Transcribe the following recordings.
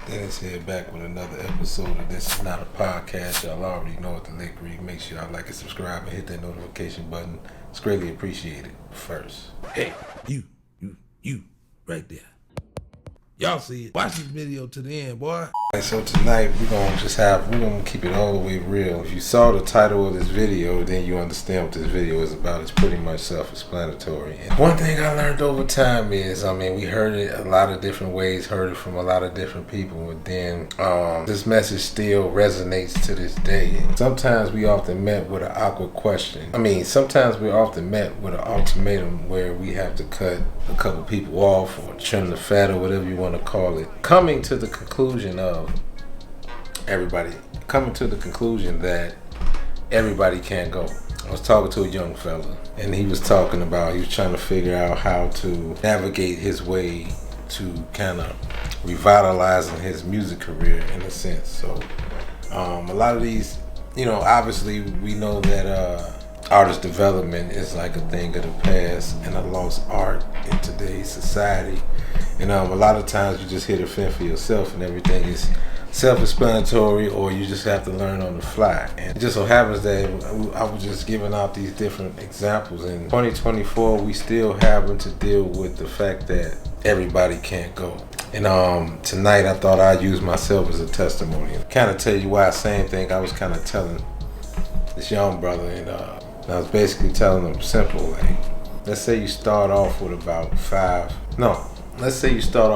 Dennis here back with another episode of This Is Not a Podcast. Y'all already know what the lick read. Make sure y'all like and subscribe and hit that notification button. It's greatly appreciated. First, hey, you, right there. Y'all see it. Watch this video to the end, boy. So tonight we're gonna keep it all the way real. If you saw the title of this video, then you understand what this video is about. It's pretty much self-explanatory. And one thing I learned over time is, we heard it a lot of different ways, heard it from a lot of different people, and then this message still resonates to this day. Sometimes we often met with an awkward question. Sometimes we're often met with an ultimatum where we have to cut a couple people off or trim the fat or whatever you want to call it, coming to the conclusion that everybody can't go. I was talking to a young fella, and he was trying to figure out how to navigate his way to kind of revitalizing his music career in a sense. So a lot of these, obviously we know that artist development is like a thing of the past and a lost art in today's society. And a lot of times you just hit a fend for yourself and everything is self-explanatory, or you just have to learn on the fly. And it just so happens that I was just giving out these different examples. In 2024, we still having to deal with the fact that everybody can't go. And tonight I thought I'd use myself as a testimony and kind of tell you why. Same thing I was kind of telling this young brother, and I was basically telling him simple, like, let's say you start off with about let's say you start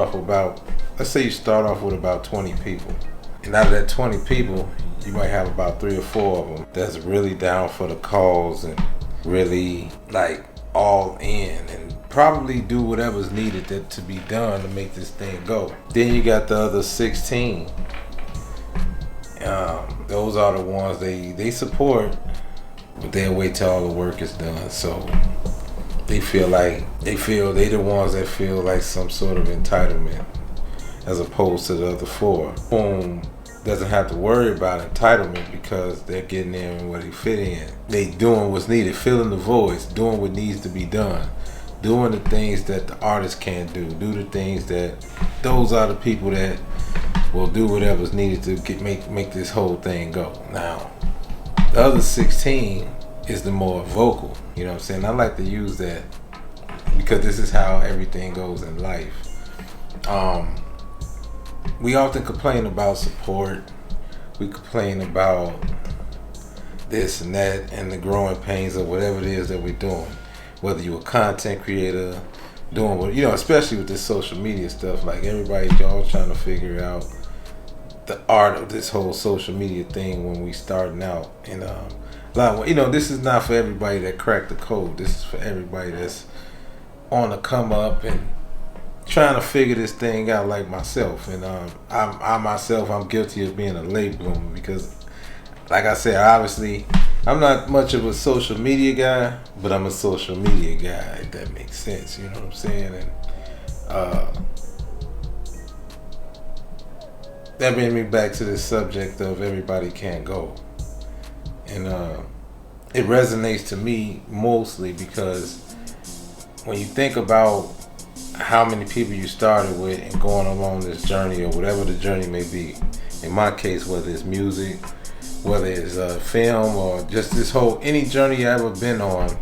off with about 20 people. And out of that 20 people, you might have about 3 or 4 of them that's really down for the cause and really like all in and probably do whatever's needed to be done to make this thing go. Then you got the other 16. Those are the ones they support, but they'll wait till all the work is done. So they feel they the ones that feel like some sort of entitlement, as opposed to the other 4 whom doesn't have to worry about entitlement because they're getting in where they fit in. They doing what's needed, filling the voids, doing what needs to be done, doing the things that the artist can't do the things that those are the people that will do whatever's needed to make this whole thing go. Now, the other 16 is the more vocal. You know what I'm saying? I like to use that because this is how everything goes in life. We often complain about support. We complain about this and that and the growing pains of whatever it is that we're doing. Whether you're a content creator, doing what, especially with this social media stuff, like everybody's all trying to figure out the art of this whole social media thing when we starting out. And this is not for everybody that cracked the code. This is for everybody that's on the come up and trying to figure this thing out, like myself. And I'm guilty of being a late bloomer because, like I said, obviously I'm not much of a social media guy, but I'm a social media guy, if that makes sense. You know what I'm saying? And that brings me back to this subject of everybody can't go. And it resonates to me mostly because when you think about how many people you started with and going along this journey, or whatever the journey may be, in my case, whether it's music, whether it's film, or just any journey you ever been on,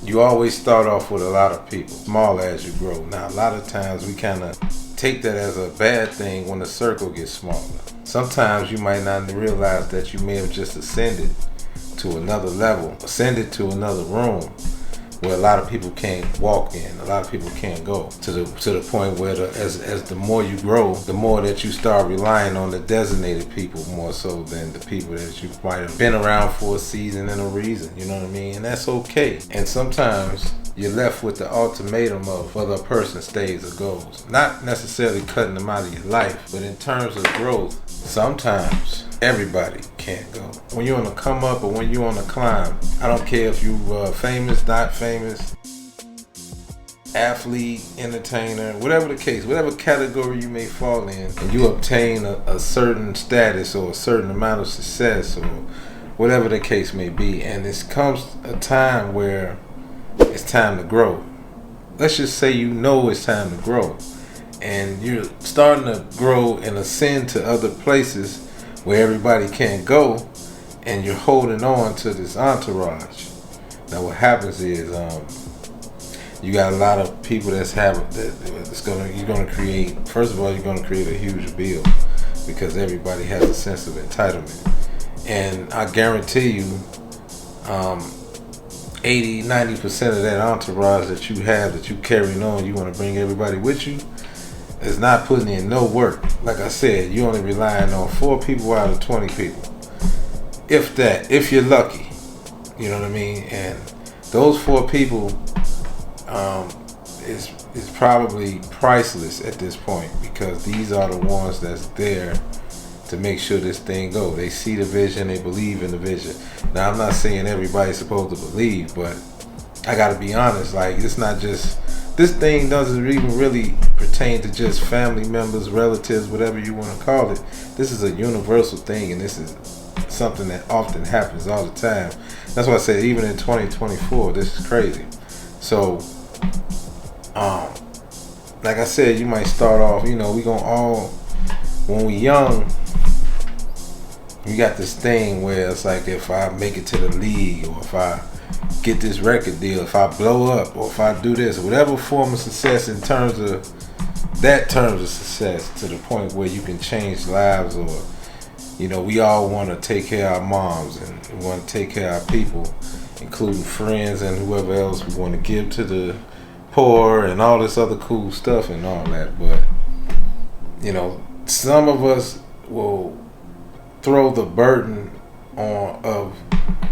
you always start off with a lot of people, small as you grow. Now, a lot of times we kind of take that as a bad thing when the circle gets smaller. Sometimes you might not realize that you may have just ascended to another level, ascended to another room where a lot of people can't walk in, a lot of people can't go, to the point where as the more you grow, the more that you start relying on the designated people more so than the people that you might have been around for a season and a reason, you know what I mean? And that's okay. And sometimes you're left with the ultimatum of whether a person stays or goes. Not necessarily cutting them out of your life, but in terms of growth, sometimes everybody can't go. When you're on the come up or when you're on the climb, I don't care if you famous, not famous, athlete, entertainer, whatever the case, whatever category you may fall in, and you obtain a certain status or a certain amount of success or whatever the case may be, and it comes a time where it's time to grow. Let's just say it's time to grow. and you're starting to grow and ascend to other places where everybody can't go, and you're holding on to this entourage. Now what happens is you got a lot of people you're gonna create. First of all, you're gonna create a huge bill because everybody has a sense of entitlement, and I guarantee you 80-90% of that entourage that you have, that you carrying on, you want to bring everybody with you, is not putting in no work. Like I said, you only relying on 4 people out of 20 people, if that, if you're lucky. You know what I mean? And those 4 people is probably priceless at this point, because these are the ones that's there to make sure this thing go. They see the vision, they believe in the vision. Now I'm not saying everybody's supposed to believe, but I gotta be honest, like, it's not just, this thing doesn't even really pertain to just family members, relatives, whatever you want to call it. This is a universal thing, and this is something that often happens all the time. That's why I said even in 2024, this is crazy. So like I said, you might start off, we gonna all, when we young, we got this thing where it's like, if I make it to the league, or if I get this record deal, if I blow up, or if I do this, whatever form of success in terms of success, to the point where you can change lives, or we all want to take care of our moms, and we want to take care of our people, including friends and whoever else. We want to give to the poor and all this other cool stuff and all that. But some of us will throw the burden on of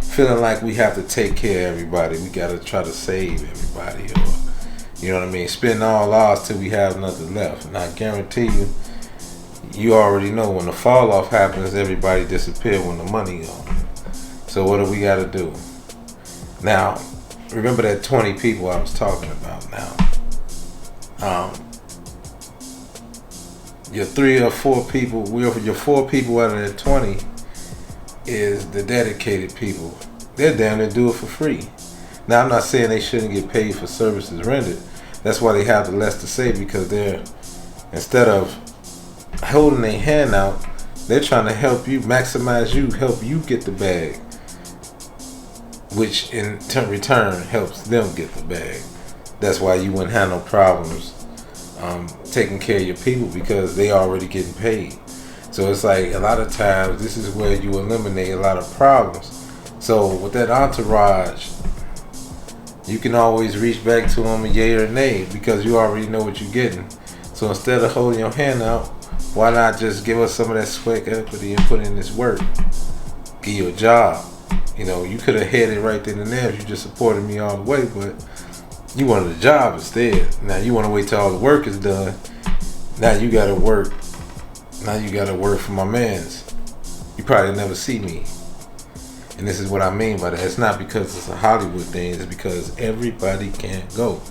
feeling like we have to take care of everybody. We got to try to save everybody, or you know what I mean, spend all ours till we have nothing left. And I guarantee you already know, when the fall off happens, everybody disappears when the money gone. So what do we got to do? Now, remember that 20 people I was talking about. Now, your 3 or 4 people, your 4 people out of that 20 is the dedicated people. They're down there do it for free. Now, I'm not saying they shouldn't get paid for services rendered. That's why they have the less to say, because they're, instead of holding their hand out, they're trying to help you, maximize you, help you get the bag, which in return helps them get the bag. That's why you wouldn't have no problems taking care of your people, because they already getting paid. So it's like, a lot of times, this is where you eliminate a lot of problems. So with that entourage, you can always reach back to them a yay or nay, because you already know what you're getting. So instead of holding your hand out, why not just give us some of that sweat equity and put in this work? Give you a job. You could have had it right then and there if you just supported me all the way, but you wanted a job instead. Now you want to wait till all the work is done. Now you got to work. Now you got to work for my mans. You probably never see me. And this is what I mean by that. It's not because it's a Hollywood thing. It's because everybody can't go.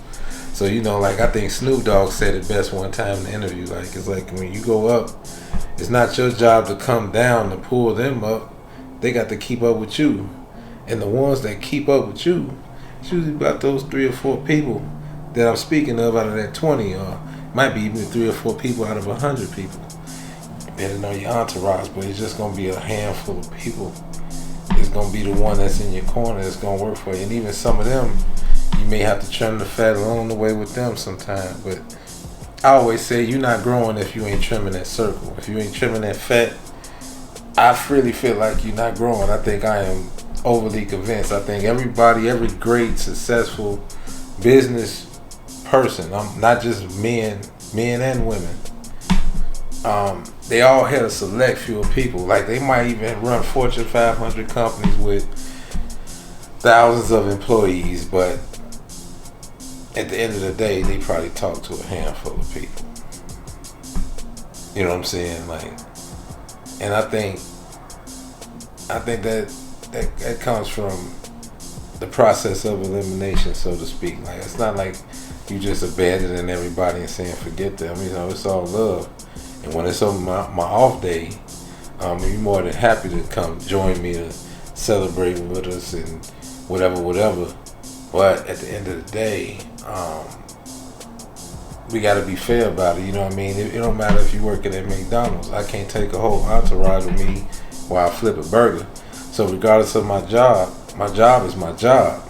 So, like, I think Snoop Dogg said it best one time in the interview. Like, it's like, when you go up, it's not your job to come down to pull them up. They got to keep up with you. And the ones that keep up with you, it's usually about those 3 or 4 people that I'm speaking of out of that 20, or might be even 3 or 4 people out of 100 people. Depending on your entourage, but it's just going to be a handful of people. It's going to be the one that's in your corner that's going to work for you. And even some of them, you may have to trim the fat along the way with them sometime. But I always say, you're not growing if you ain't trimming that circle. If you ain't trimming that fat, I really feel like you're not growing. I think I am overly convinced. I think every great, successful business person, not just men and women, they all had a select few of people. Like, they might even run Fortune 500 companies with thousands of employees, but at the end of the day, they probably talk to a handful of people. You know what I'm saying? Like, and I think that comes from the process of elimination, so to speak. Like, it's not like you just abandoning everybody and saying forget them. It's all love. And when it's on my off day, you're more than happy to come join me to celebrate with us and whatever. But at the end of the day, we got to be fair about it. You know what I mean? It don't matter if you working at McDonald's. I can't take a whole entourage with me while I flip a burger. So regardless of my job is my job.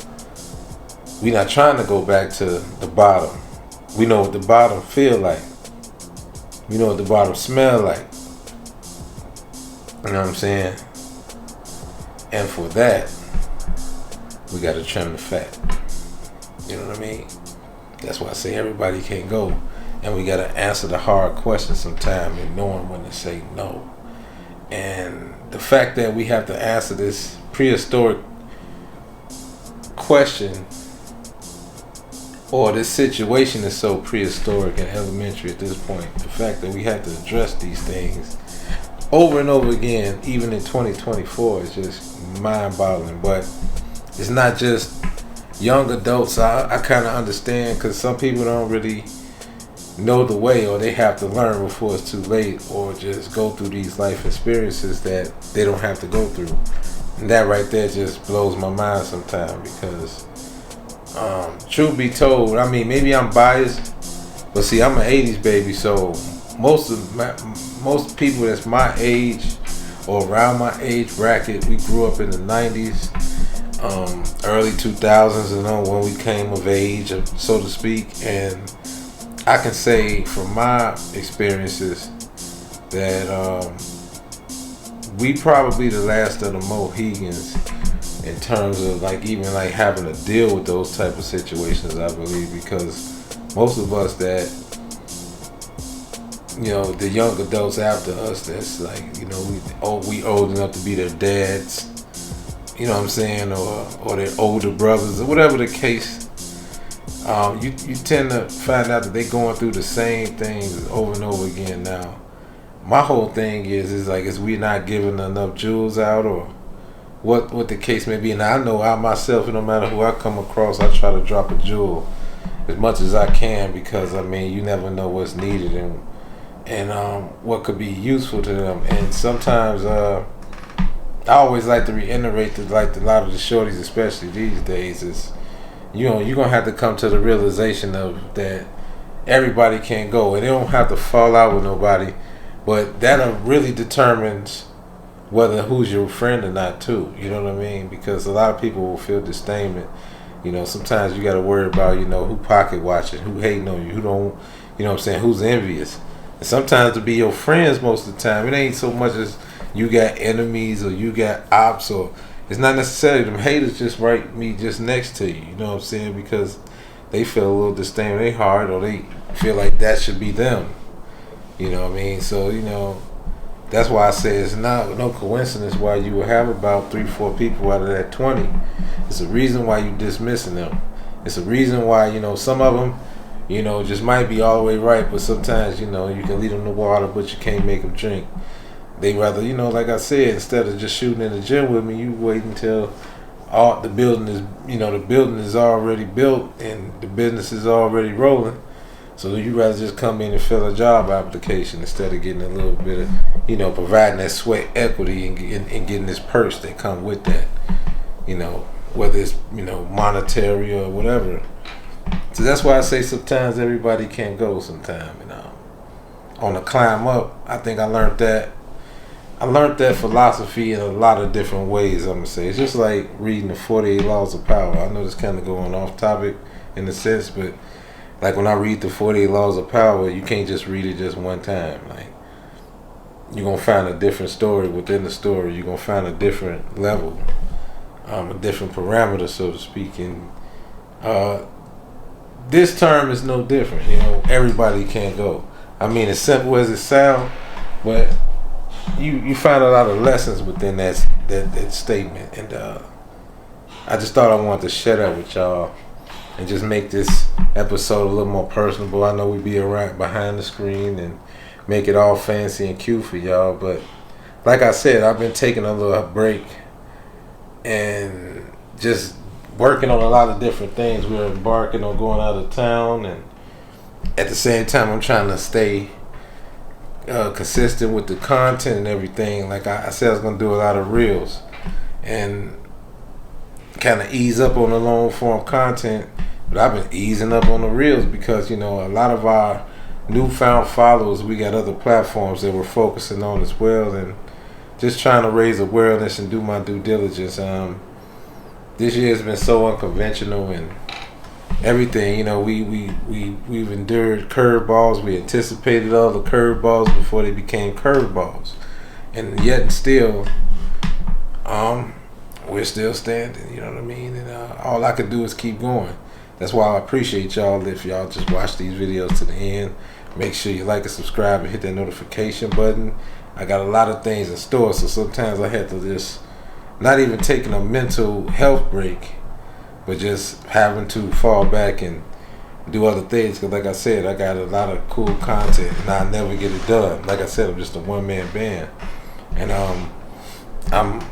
We not trying to go back to the bottom. We know what the bottom feel like. We know what the bottom smell like. You know what I'm saying? And for that, we got to trim the fat. You know what I mean? That's why I say everybody can't go. And we got to answer the hard questions sometime and knowing when to say no. And the fact that we have to answer this prehistoric question, or this situation is so prehistoric and elementary at this point, the fact that we have to address these things over and over again, even in 2024, is just mind-boggling. But it's not just young adults. I kind of understand, because some people don't really know the way, or they have to learn before it's too late, or just go through these life experiences that they don't have to go through. And that right there just blows my mind sometimes, because truth be told, I mean, maybe I'm biased, but see, I'm an 80s baby, so most people that's my age or around my age bracket, we grew up in the 90s, early 2000s, you know, when we came of age, so to speak. And I can say from my experiences that we probably the last of the Mohegans in terms of like even like having to deal with those type of situations, I believe, because most of us that, you know, the young adults after us, that's like, you know, we old enough to be their dads, you know what I'm saying, or their older brothers, or whatever the case. You tend to find out that they going through the same things over and over again. Now, my whole thing is like, is we not giving enough jewels out, or what the case may be. And I know I myself, no matter who I come across, I try to drop a jewel as much as I can, because I mean, you never know what's needed and what could be useful to them. And sometimes I always like to reiterate that, like a lot of the shorties, especially these days, is, you know, you're gonna have to come to the realization of that everybody can't go, and they don't have to fall out with nobody, but that really determines whether who's your friend or not too. You know what I mean? Because a lot of people will feel disdainment. You know, sometimes you got to worry about, you know, who pocket watching, who hating on you, who don't, you know what I'm saying, who's envious. And sometimes to be your friends most of the time, it ain't so much as you got enemies or you got ops, or it's not necessarily them haters just right me just next to you. You know what I'm saying? Because they feel a little disdain in their heart, or they feel like that should be them. You know what I mean? So, you know, that's why I say it's not no coincidence why you will have about 3-4 people out of that 20. It's a reason why you dismissing them. It's a reason why, you know, some of them, you know, just might be all the way right, but sometimes, you know, you can lead them to water, but you can't make them drink. They rather, you know, like I said, instead of just shooting in the gym with me, you wait until all the building is, you know, the building is already built and the business is already rolling. So you rather just come in and fill a job application instead of getting a little bit of, you know, providing that sweat equity and getting this purse that come with that, you know, whether it's, you know, monetary or whatever. So that's why I say sometimes everybody can't go sometime, you know. On the climb up, I think I learned that philosophy in a lot of different ways, I'm going to say. It's just like reading the 48 Laws of Power. I know this kind of going off topic in a sense, but like when I read the 48 Laws of Power, you can't just read it just one time. Like, you're going to find a different story within the story. You're going to find a different level, a different parameter, so to speak. And this term is no different. You know, everybody can't go. I mean, as simple as it sounds, but you find a lot of lessons within that statement. And I just thought I wanted to share that with y'all and just make this episode a little more personable. I know we be around behind the screen and make it all fancy and cute for y'all, but like I said, I've been taking a little break and just working on a lot of different things. We're embarking on going out of town, and at the same time I'm trying to stay consistent with the content and everything. Like I said, I was going to do a lot of reels and kind of ease up on the long form content But I've been easing up on the reels because, you know, a lot of our newfound followers, we got other platforms that we're focusing on as well, and just trying to raise awareness and do my due diligence. This year has been so unconventional and everything. You know, we've endured curveballs. We anticipated all the curveballs before they became curveballs, and yet and still, we're still standing. You know what I mean? And all I can do is keep going. That's why I appreciate y'all if y'all just watch these videos to the end. Make sure you like and subscribe and hit that notification button. I got a lot of things in store, so sometimes I have to just not even taking a mental health break, but just having to fall back and do other things. Because like I said, I got a lot of cool content and I never get it done. Like I said, I'm just a one-man band, and I'm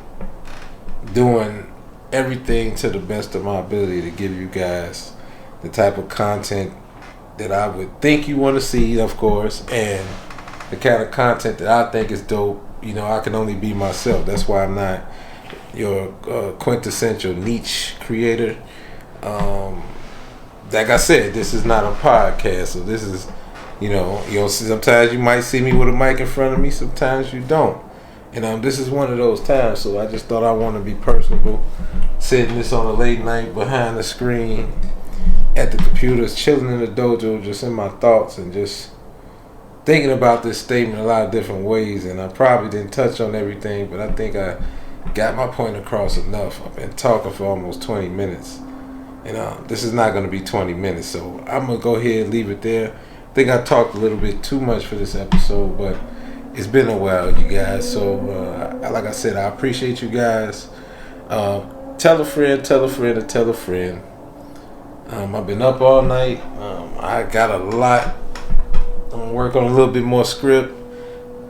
doing everything to the best of my ability to give you guys the type of content that I would think you want to see, of course, and the kind of content that I think is dope. You know, I can only be myself. That's why I'm not your quintessential niche creator. Like I said, this is not a podcast, so this is, you know, sometimes you might see me with a mic in front of me, sometimes you don't. And this is one of those times, so I just thought I want to be personable, sitting this on a late night behind the screen at the computers, chilling in the dojo, just in my thoughts and just thinking about this statement a lot of different ways. And I probably didn't touch on everything, but I think I got my point across enough. I've been talking for almost 20 minutes, and this is not going to be 20 minutes, so I'm going to go ahead and leave it there. I think I talked a little bit too much for this episode, but it's been a while, you guys. So like I said, I appreciate you guys. Tell a friend, tell a friend, and tell a friend. I've been up all night. I got a lot. I'm going to work on a little bit more script,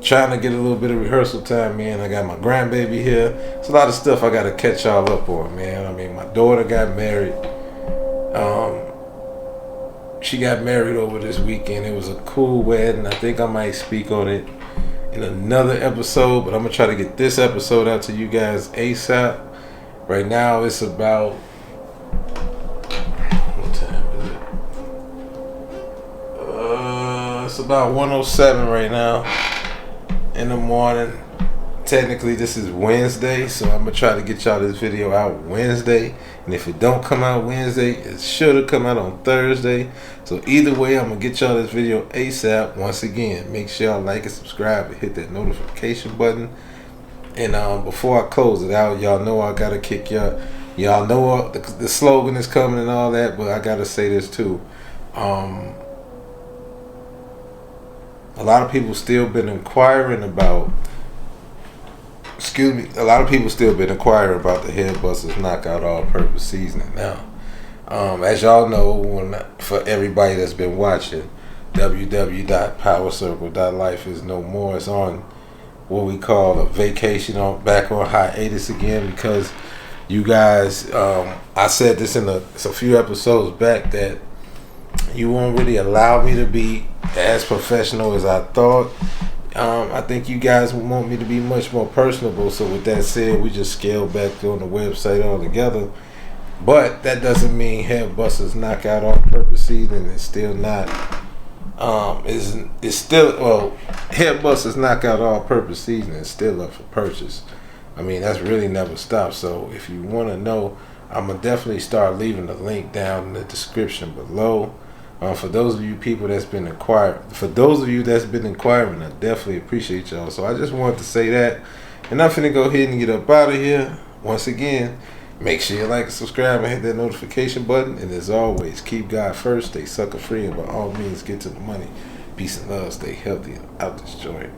trying to get a little bit of rehearsal time, man. I got my grandbaby here. It's a lot of stuff I got to catch y'all up on, man. I mean, my daughter got married. She got married over this weekend. It was a cool wedding. I think I might speak on it in another episode, but I'm going to try to get this episode out to you guys ASAP. Right now, it's about... what time is it? It's about 1:07 right now in the morning. Technically, this is Wednesday, so I'm going to try to get y'all this video out Wednesday. And if it don't come out Wednesday, it should have come out on Thursday. So either way, I'm going to get y'all this video ASAP. Once again, make sure y'all like and subscribe and hit that notification button. And before I close it out, y'all know I got to kick y'all. Y'all know the slogan is coming and all that, but I got to say this too. A lot of people still been inquiring about... a lot of people still been inquiring about the Headbusters Knockout All-Purpose Seasoning. Now, as y'all know, for everybody that's been watching, www.powercircle.life is no more. It's on what we call a vacation, back on hiatus again, because you guys, I said this in a few episodes back, that you won't really allow me to be as professional as I thought. I think you guys want me to be much more personable. So with that said, we just scaled back on the website altogether. But that doesn't mean Headbusters Knockout All-Purpose Seasoning is still not. It's still, well, Headbusters Knockout All-Purpose Seasoning is still up for purchase. I mean, that's really never stopped. So if you want to know, I'm gonna definitely start leaving the link down in the description below. For those of you people that's been inquiring, I definitely appreciate y'all. So I just wanted to say that, and I'm finna go ahead and get up out of here. Once again, make sure you like and subscribe and hit that notification button. And as always, keep God first, stay sucker free, and by all means, get to the money. Peace and love, stay healthy and out this joint.